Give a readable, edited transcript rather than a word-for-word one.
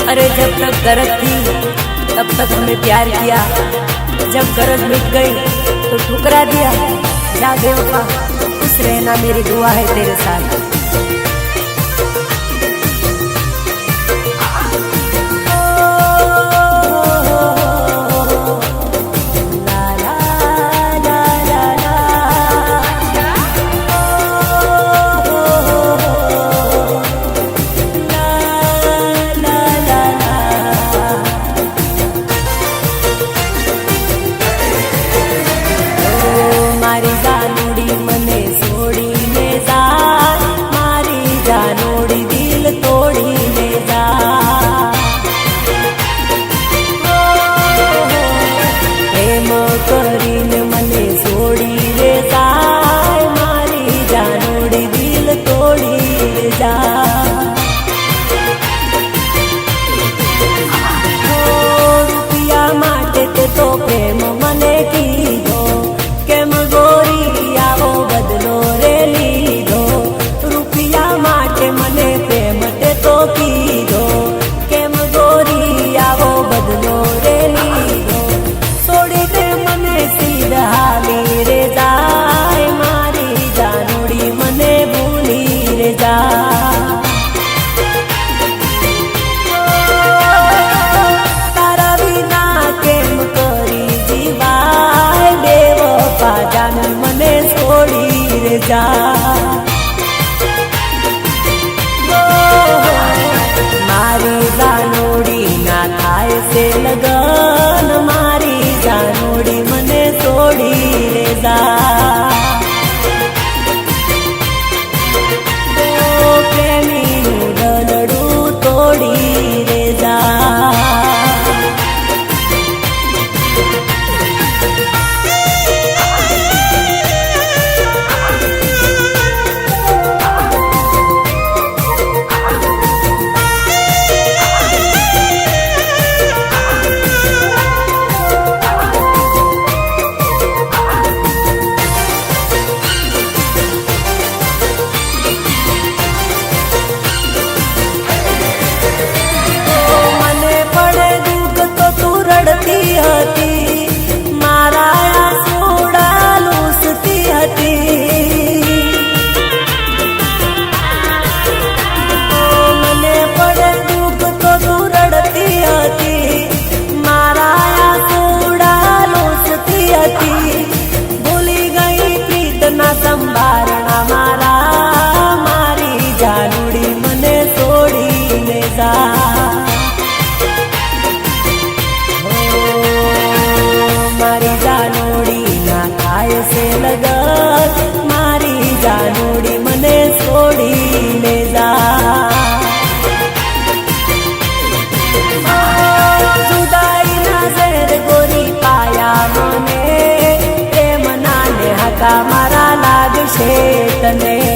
अरे जब तक गरज थी तब तक हमने प्यार किया, जब गरज मिट गई तो ठुकरा दिया। जा बेवफा खुश रहना, मेरी दुआ है तेरे साथ। तो प्रेम मने कीधो केम गोरी आवो बदलो रे लीधो। रुपया माटे मने प्रेम ते तो कीधो केम गोरी आवो बदलो रे लीधो। छोड़ी दे मने सीधा हाली रे जाय, मारी जानोड़ी मने भूली रे जा। मने छोड़ी रे जा। मारी जानोड़ी ना थाय से लगन, मारी जानोड़ी मने छोड़ी रे जा। प्रेमी डलड़ू तोड़ी रे जा। संभारणा मारा, मारी जानोड़ी मने छोड़ी ले जा। मारी जानोड़ी ना थाय से लगन, मारी जानोड़ी मने छोड़ी ले जा। जुदाई ना ज़हर गोरी पाया मने, प्रेम ना ने हका मारा लाग शे तने।